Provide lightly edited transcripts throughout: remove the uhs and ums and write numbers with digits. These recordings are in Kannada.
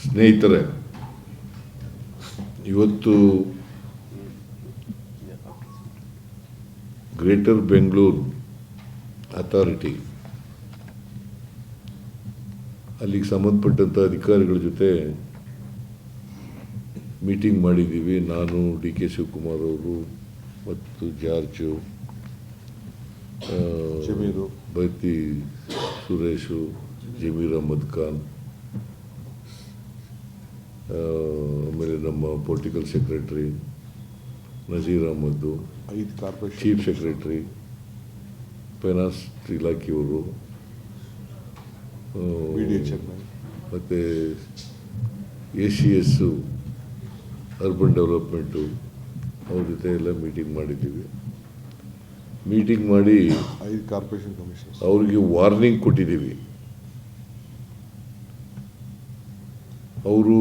ಸ್ನೇಹಿತರೆ, ಇವತ್ತು ಗ್ರೇಟರ್ ಬೆಂಗಳೂರು ಅಥಾರಿಟಿ ಅಲ್ಲಿಗೆ ಸಂಬಂಧಪಟ್ಟಂಥ ಅಧಿಕಾರಿಗಳ ಜೊತೆ ಮೀಟಿಂಗ್ ಮಾಡಿದ್ದೀವಿ. ನಾನು, ಡಿ ಕೆ ಶಿವಕುಮಾರ್ ಅವರು ಮತ್ತು ಜಾರ್ಜು, ಬೈತಿ ಸುರೇಶು, ಜಮೀರ್ ಅಹಮದ್ ಖಾನ್, ಆಮೇಲೆ ನಮ್ಮ political secretary Naseer Ahmed, chief secretary, finance ಇಲಾಖೆಯವರು, ಮತ್ತು ACS ಅರ್ಬನ್ ಡೆವಲಪ್ಮೆಂಟು ಅವ್ರ ಜೊತೆ ಎಲ್ಲ ಮೀಟಿಂಗ್ ಮಾಡಿದ್ದೀವಿ. ಮೀಟಿಂಗ್ ಮಾಡಿ 5 ಕಾರ್ಪೊರೇಷನ್ ಕಮಿಷನರ್ಸ್ ಅವ್ರಿಗೆ ವಾರ್ನಿಂಗ್ ಕೊಟ್ಟಿದ್ದೀವಿ. ಅವರು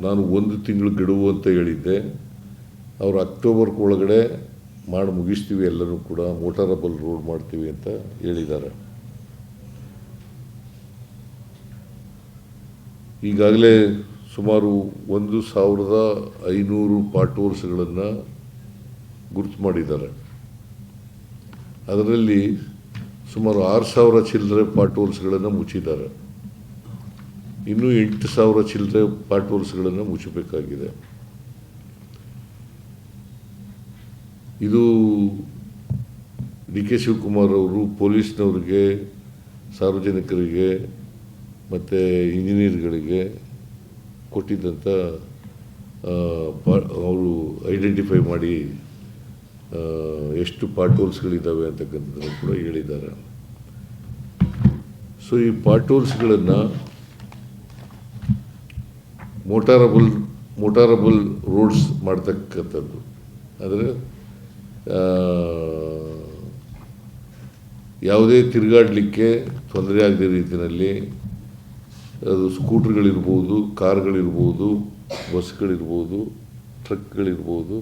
ನಾನು 1 ತಿಂಗಳು ಗಡುವು ಅಂತ ಹೇಳಿದ್ದೆ, ಅವರು ಅಕ್ಟೋಬರ್ ಒಳಗಡೆ ಮಾಡಿ ಮುಗಿಸ್ತೀವಿ, ಎಲ್ಲರೂ ಕೂಡ ಮೋಟಾರಬಲ್ ರೋಡ್ ಮಾಡ್ತೀವಿ ಅಂತ ಹೇಳಿದ್ದಾರೆ. ಈಗಾಗಲೇ ಸುಮಾರು 1500 ಪಾರ್ಟೋಲ್ಸ್ಗಳನ್ನು ಗುರುತು ಮಾಡಿದ್ದಾರೆ. ಅದರಲ್ಲಿ ಸುಮಾರು 6000 ಚಿಲ್ಲರೆ ಪಾರ್ಟೋಲ್ಸ್ಗಳನ್ನು ಮುಚ್ಚಿದ್ದಾರೆ. ಇನ್ನೂ 8000 ಚಿಲ್ಲರೆ ಪಾರ್ಟೋಲ್ಸ್ಗಳನ್ನು ಮುಚ್ಚಬೇಕಾಗಿದೆ. ಇದು ಡಿ ಕೆ ಶಿವಕುಮಾರ್ ಅವರು ಪೊಲೀಸ್ನವ್ರಿಗೆ, ಸಾರ್ವಜನಿಕರಿಗೆ ಮತ್ತು ಇಂಜಿನಿಯರ್ಗಳಿಗೆ ಕೊಟ್ಟಿದ್ದಂಥ ಅವರು ಐಡೆಂಟಿಫೈ ಮಾಡಿ ಎಷ್ಟು ಪಾರ್ಟೋಲ್ಸ್ಗಳಿದ್ದಾವೆ ಅಂತಕ್ಕಂಥದ್ದನ್ನು ಕೂಡ ಹೇಳಿದ್ದಾರೆ. ಸೊ ಈ ಪಾರ್ಟೋಲ್ಸ್ಗಳನ್ನು ಮೋಟಾರಬಲ್ ರೋಡ್ಸ್ ಮಾಡ್ತಕ್ಕಂಥದ್ದು, ಅಂದರೆ ಯಾವುದೇ ತಿರುಗಾಡಲಿಕ್ಕೆ ತೊಂದರೆ ಆಗದ ರೀತಿಯಲ್ಲಿ, ಅದು ಸ್ಕೂಟ್ರ್ಗಳಿರ್ಬೋದು, ಕಾರ್ಗಳಿರ್ಬೋದು, ಬಸ್ಗಳಿರ್ಬೋದು, ಟ್ರಕ್ಗಳಿರ್ಬೋದು,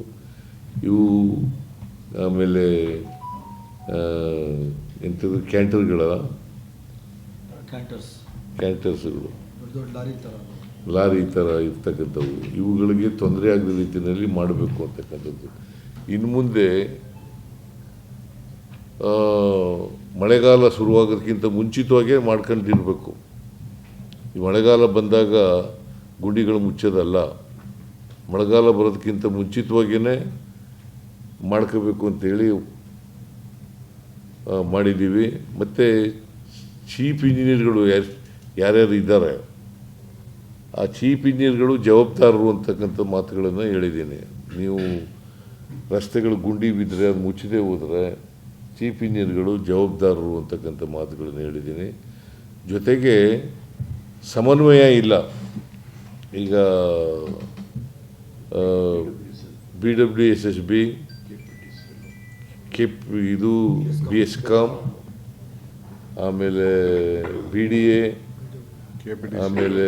ಇವು ಆಮೇಲೆ ಎಂಥದ್ದು ಕ್ಯಾಂಟರ್ಸ್ಗಳು, ಲಾರಿ ಥರ ಇರ್ತಕ್ಕಂಥವು, ಇವುಗಳಿಗೆ ತೊಂದರೆ ಆಗದ ರೀತಿಯಲ್ಲಿ ಮಾಡಬೇಕು ಅಂತಕ್ಕಂಥದ್ದು. ಇನ್ನು ಮುಂದೆ ಮಳೆಗಾಲ ಶುರುವಾಗೋದಕ್ಕಿಂತ ಮುಂಚಿತವಾಗೇ ಮಾಡ್ಕೊಂಡಿರಬೇಕು. ಈ ಮಳೆಗಾಲ ಬಂದಾಗ ಗುಂಡಿಗಳು ಮುಚ್ಚೋದಲ್ಲ, ಮಳೆಗಾಲ ಬರೋದಕ್ಕಿಂತ ಮುಂಚಿತವಾಗಿಯೇ ಮಾಡ್ಕೋಬೇಕು ಅಂತೇಳಿ ಮಾಡಿದ್ದೀವಿ. ಮತ್ತು ಚೀಫ್ ಇಂಜಿನಿಯರ್ಗಳು ಯಾರ್ಯಾರು ಇದ್ದಾರೆ, ಆ ಚೀಫ್ ಇಂಜಿನಿಯರ್ಗಳು ಜವಾಬ್ದಾರರು ಅಂತಕ್ಕಂಥ ಮಾತುಗಳನ್ನು ಹೇಳಿದ್ದೀನಿ. ನೀವು ರಸ್ತೆಗಳು ಗುಂಡಿ ಬಿದ್ದರೆ, ಅದು ಮುಚ್ಚದೇ ಹೋದರೆ ಚೀಫ್ ಇಂಜಿನಿಯರ್ಗಳು ಜವಾಬ್ದಾರರು ಅಂತಕ್ಕಂಥ ಮಾತುಗಳನ್ನು ಹೇಳಿದ್ದೀನಿ. ಜೊತೆಗೆ ಸಮನ್ವಯ ಇಲ್ಲ. ಈಗ BWSSB, ಇದು BSCOM, ಆಮೇಲೆ BDA, ಆಮೇಲೆ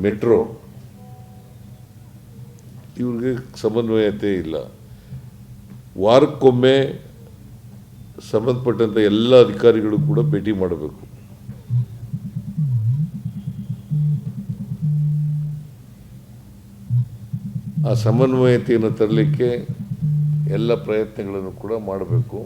ಮೆಟ್ರೋ, ಇವ್ರಿಗೆ ಸಮನ್ವಯತೆ ಇಲ್ಲ. ವಾರಕ್ಕೊಮ್ಮೆ ಸಂಬಂಧಪಟ್ಟಂಥ ಎಲ್ಲ ಅಧಿಕಾರಿಗಳು ಕೂಡ ಭೇಟಿ ಮಾಡಬೇಕು. ಆ ಸಮನ್ವಯತೆಯನ್ನು ತರಲಿಕ್ಕೆ ಎಲ್ಲ ಪ್ರಯತ್ನಗಳನ್ನು ಕೂಡ ಮಾಡಬೇಕು.